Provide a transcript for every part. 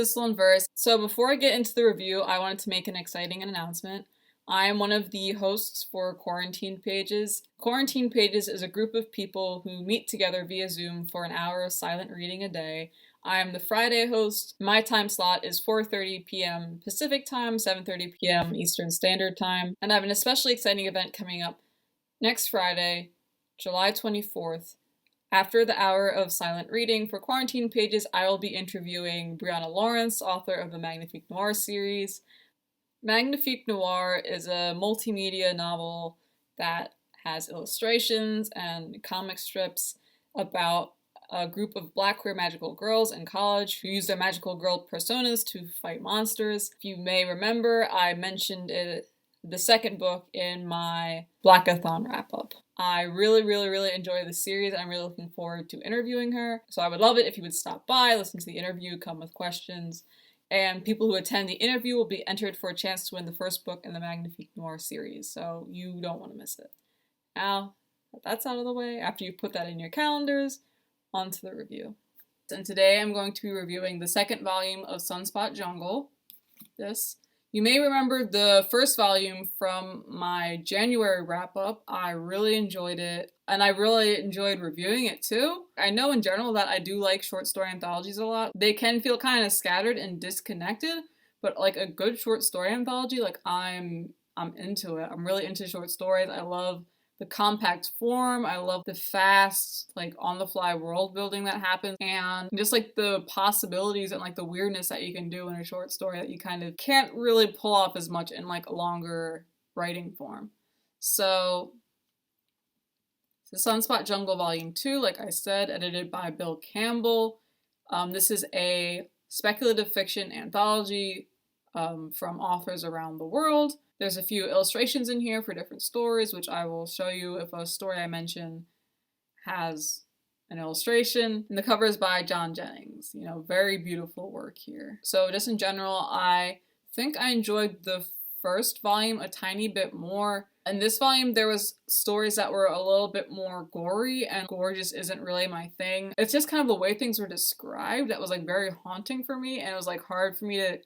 Thistle and Verse. So before I get into the review, I wanted to make an exciting announcement. I am one of the hosts for Quarantine Pages. Quarantine Pages is a group of people who meet together via Zoom for an hour of silent reading a day. I am the Friday host. My time slot is 4:30 p.m. Pacific Time, 7:30 p.m. Eastern Standard Time, and I have an especially exciting event coming up next Friday, July 24th. After the hour of silent reading for Quarantine Pages, I will be interviewing Brianna Lawrence, author of the Magnifique Noir series. Magnifique Noir is a multimedia novel that has illustrations and comic strips about a group of black queer magical girls in college who use their magical girl personas to fight monsters. If you may remember, I mentioned it, the second book, in my Blackathon wrap-up. I really enjoy the series, and I'm really looking forward to interviewing her. So I would love it if you would stop by, listen to the interview, come with questions, and people who attend the interview will be entered for a chance to win the first book in the Magnifique Noir series, so you don't want to miss it. Now, that's out of the way, after you put that in your calendars, on to the review. And today I'm going to be reviewing the second volume of Sunspot Jungle. You may remember the first volume from my January wrap-up. I really enjoyed it, and I really enjoyed reviewing it too. I know in general that I do like short story anthologies a lot. They can feel kind of scattered and disconnected, but like a good short story anthology, like I'm into it. I'm really into short stories. I love the compact form. I love the fast, like on-the-fly world building that happens, and just like the possibilities and like the weirdness that you can do in a short story that you kind of can't really pull off as much in like a longer writing form. So the Sunspot Jungle Volume 2, like I said, edited by Bill Campbell. This is a speculative fiction anthology from authors around the world. There's a few illustrations in here for different stories, which I will show you if a story I mention has an illustration. And the cover is by John Jennings. You know, very beautiful work here. So just in general, I think I enjoyed the first volume a tiny bit more. In this volume, there was stories that were a little bit more gory, and gore just isn't really my thing. It's just kind of the way things were described that was like very haunting for me, and it was like hard for me to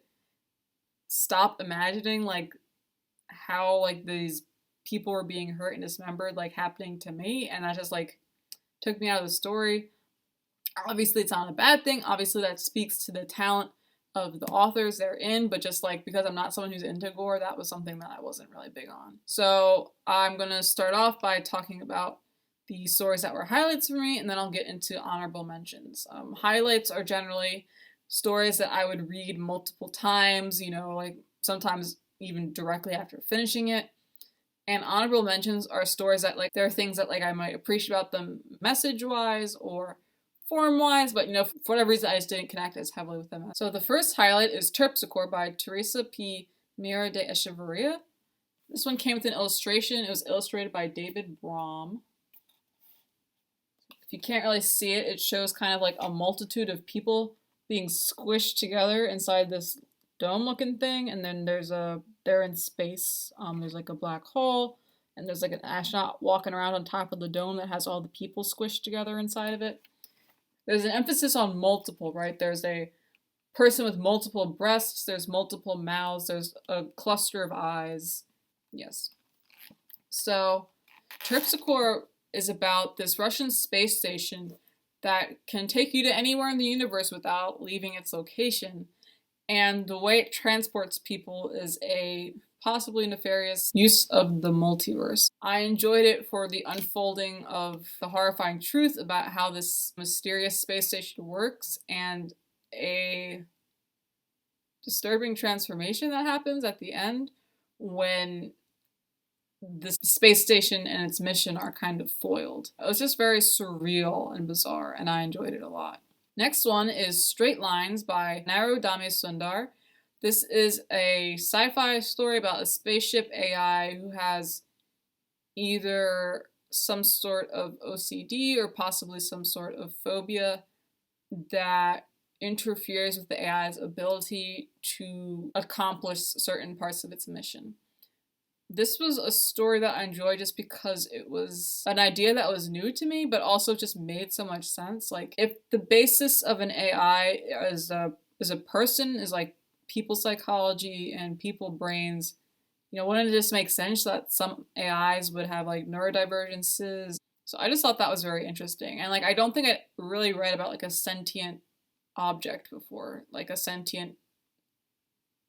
stop imagining like how like these people were being hurt and dismembered like happening to me, and that just like took me out of the story. Obviously it's not a bad thing, obviously that speaks to the talent of the authors they're in, but just like because I'm not someone who's into gore, that was something that I wasn't really big on. So I'm gonna start off by talking about the stories that were highlights for me, and then I'll get into honorable mentions. Highlights are generally stories that I would read multiple times, you know, like sometimes even directly after finishing it. And honorable mentions are stories that like there are things that like I might appreciate about them message-wise or form-wise, but you know, for whatever reason I just didn't connect as heavily with them. So the first highlight is Terpsichore by Teresa P. Mira de Echeverria. This one came with an illustration. It was illustrated by David Brom. If you can't really see it, it shows kind of like a multitude of people being squished together inside this dome-looking thing, and then they're in space. There's like a black hole, and there's like an astronaut walking around on top of the dome that has all the people squished together inside of it. There's an emphasis on multiple, right? There's a person with multiple breasts, there's multiple mouths, there's a cluster of eyes. Yes. So, Terpsichore is about this Russian space station that can take you to anywhere in the universe without leaving its location. And the way it transports people is a possibly nefarious use of the multiverse. I enjoyed it for the unfolding of the horrifying truth about how this mysterious space station works, and a disturbing transformation that happens at the end when the space station and its mission are kind of foiled. It was just very surreal and bizarre, and I enjoyed it a lot. Next one is Straight Lines by Narudame Sundar. This is a sci-fi story about a spaceship AI who has either some sort of OCD or possibly some sort of phobia that interferes with the AI's ability to accomplish certain parts of its mission. This was a story that I enjoyed just because it was an idea that was new to me, but also just made so much sense. Like, if the basis of an AI is a is a person, is like people psychology and people brains. Wouldn't it just make sense that some AIs would have like neurodivergences? So I just thought that was very interesting. And like, I don't think I really read about like a sentient object before, like a sentient,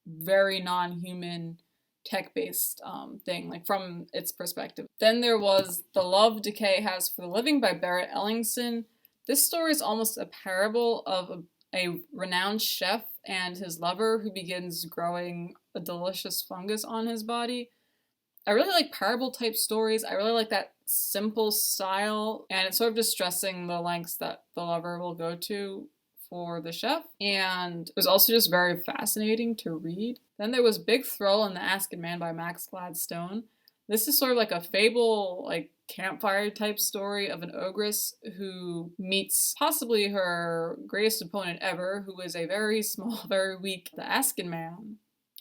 very non-human tech-based thing, like from its perspective. Then there was The Love Decay Has for the Living by Barrett Ellingson. This story is almost a parable of a renowned chef and his lover who begins growing a delicious fungus on his body. I really like parable type stories. I really like that simple style, and it's sort of distressing the lengths that the lover will go to for the chef, and it was also just very fascinating to read. Then there was Big Throw and the Askin Man by Max Gladstone. This is sort of like a fable, like campfire type story of an ogress who meets possibly her greatest opponent ever, who is a very small, very weak, the Askin Man,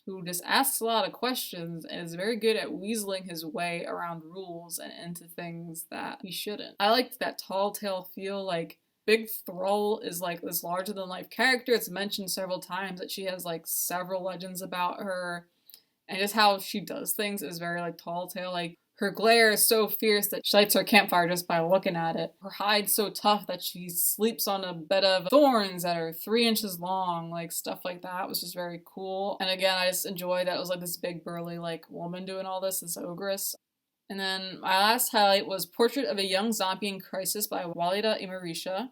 who just asks a lot of questions and is very good at weaseling his way around rules and into things that he shouldn't. I liked that tall tale feel. Like, Big Thrall is like this larger than life character. It's mentioned several times that she has like several legends about her, and just how she does things is very like tall tale. Like, her glare is so fierce that she lights her campfire just by looking at it. Her hide's so tough that she sleeps on a bed of thorns that are 3 inches long. Like, stuff like that was just very cool. And again, I just enjoyed that it was like this big burly like woman doing all this ogress. And then my last highlight was Portrait of a Young Zombie in Crisis by Walida Imarisha.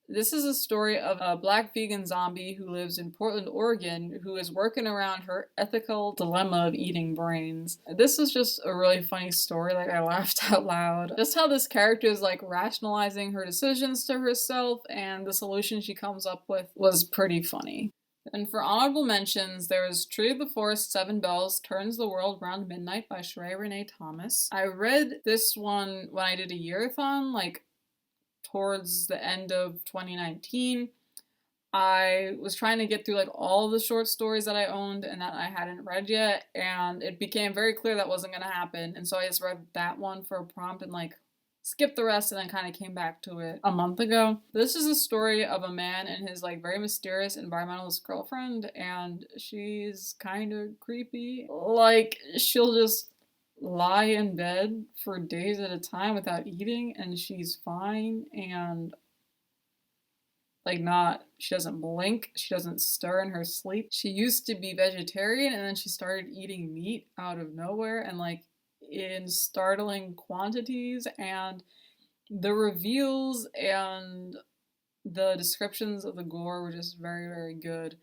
This is a story of a black vegan zombie who lives in Portland, Oregon, who is working around her ethical dilemma of eating brains. This is just a really funny story. Like, I laughed out loud. Just how this character is like rationalizing her decisions to herself and the solution she comes up with was pretty funny. And for honorable mentions, there's Tree of the Forest, Seven Bells, Turns the World Round Midnight by Sheree Renee Thomas. I read this one when I did a year-a-thon, like towards the end of 2019. I was trying to get through like all the short stories that I owned and that I hadn't read yet, and it became very clear that wasn't going to happen, and so I just read that one for a prompt and like skipped the rest and then kind of came back to it a month ago. This is a story of a man and his like very mysterious environmentalist girlfriend, and she's kind of creepy. Like, she'll just lie in bed for days at a time without eating and she's fine, and like she doesn't blink, she doesn't stir in her sleep. She used to be vegetarian and then she started eating meat out of nowhere and like in startling quantities, and the reveals and the descriptions of the gore were just very, very good.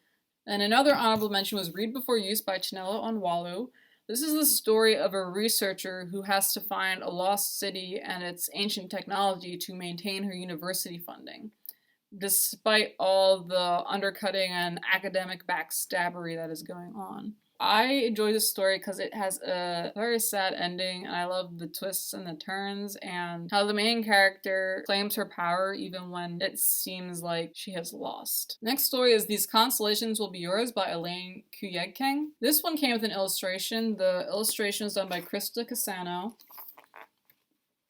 And another honorable mention was Read Before Use by Chinelo Onwalu. This is the story of a researcher who has to find a lost city and its ancient technology to maintain her university funding, despite all the undercutting and academic backstabbery that is going on. I enjoy this story because it has a very sad ending, and I love the twists and the turns, and how the main character claims her power even when it seems like she has lost. Next story is These Constellations Will Be Yours by Elaine Kuyegkeng. This one came with an illustration. The illustration is done by Krista Cassano,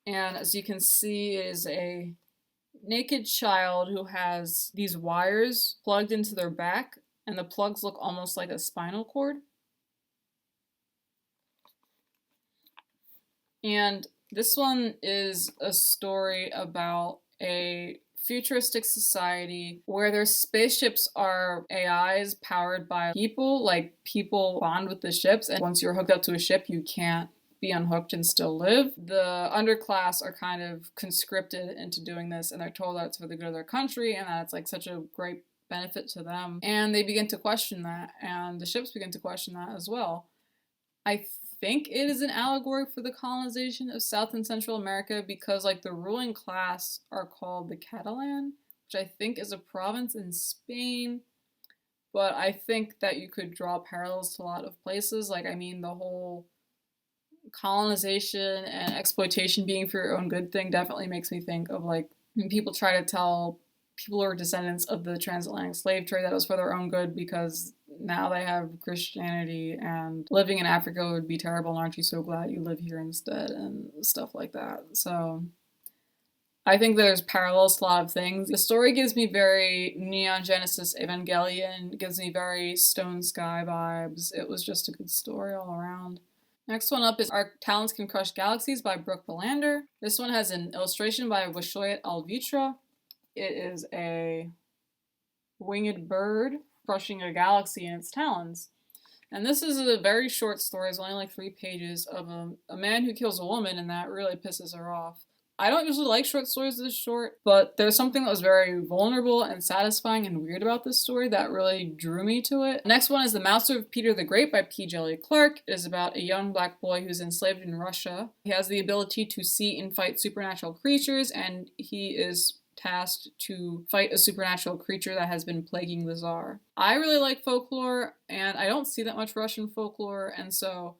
and as you can see, it is a naked child who has these wires plugged into their back, and the plugs look almost like a spinal cord. And this one is a story about a futuristic society where their spaceships are AIs powered by people. Like, people bond with the ships, and once you're hooked up to a ship, you can't be unhooked and still live. The underclass are kind of conscripted into doing this, and they're told that it's for the good of their country and that it's like such a great benefit to them. And they begin to question that, and the ships begin to question that as well. I think it is an allegory for the colonization of South and Central America, because like the ruling class are called the Catalan, which I think is a province in Spain. But I think that you could draw parallels to a lot of places. Like, I mean, the whole colonization and exploitation being for your own good thing definitely makes me think of like when people try to tell people who are descendants of the transatlantic slave trade that it was for their own good because now they have Christianity and living in Africa would be terrible and aren't you so glad you live here instead and stuff like that. So I think there's parallels to a lot of things. The story gives me very Neon Genesis Evangelion, gives me very Stone Sky vibes. It was just a good story all around. Next one up is Our Talents Can Crush Galaxies by Brooke Belander. This one has an illustration by Wishoyet Alvitra. It is a winged bird crushing a galaxy in its talons. And this is a very short story. It's only like 3 pages of a man who kills a woman, and that really pisses her off. I don't usually like short stories this short, but there's something that was very vulnerable and satisfying and weird about this story that really drew me to it. The next one is The Master of Peter the Great by P. Djeli Clark. It is about a young black boy who's enslaved in Russia. He has the ability to see and fight supernatural creatures, and he is tasked to fight a supernatural creature that has been plaguing the Tsar. I really like folklore, and I don't see that much Russian folklore, and so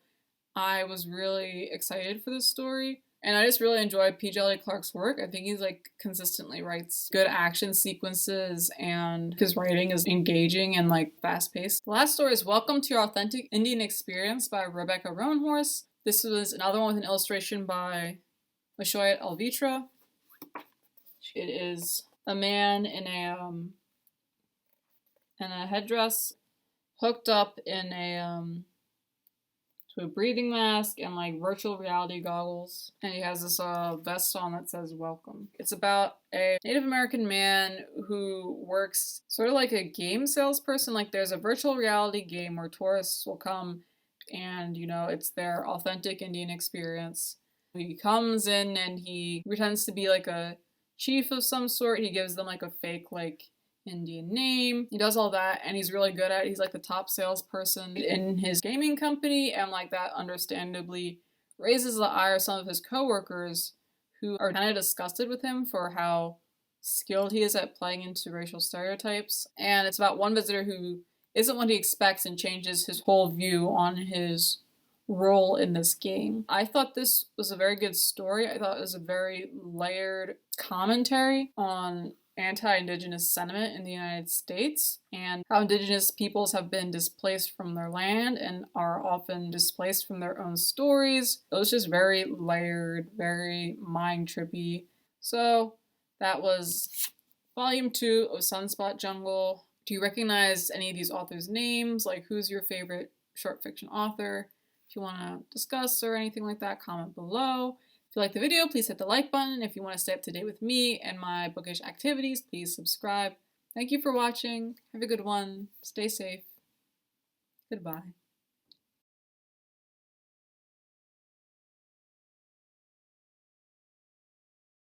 I was really excited for this story. And I just really enjoy P. Djeli Clark's work. I think he's like consistently writes good action sequences, and his writing is engaging and like fast paced. The last story is Welcome to Your Authentic Indian Experience by Rebecca Roanhorse. This was another one with an illustration by Wishoyet Alvitra. It is a man in a headdress, hooked up in to a breathing mask and like virtual reality goggles, and he has this vest on that says welcome. It's about a Native American man who works sort of like a game salesperson. Like there's a virtual reality game where tourists will come and it's their authentic Indian experience. He comes in and he pretends to be like a chief of some sort. He gives them like a fake like Indian name. He does all that, and he's really good at it. He's like the top salesperson in his gaming company, and like that understandably raises the ire of some of his coworkers who are kind of disgusted with him for how skilled he is at playing into racial stereotypes. And it's about one visitor who isn't what he expects and changes his whole view on his role in this game. I thought this was a very good story. I thought it was a very layered commentary on anti-Indigenous sentiment in the United States and how Indigenous peoples have been displaced from their land and are often displaced from their own stories. It was just very layered, very mind-trippy. So that was Volume 2 of Sunspot Jungle. Do you recognize any of these authors' names? Like, who's your favorite short fiction author? If you want to discuss or anything like that, comment below. If you like the video, please hit the like button. If you want to stay up to date with me and my bookish activities, please subscribe. Thank you for watching. Have a good one. Stay safe. Goodbye.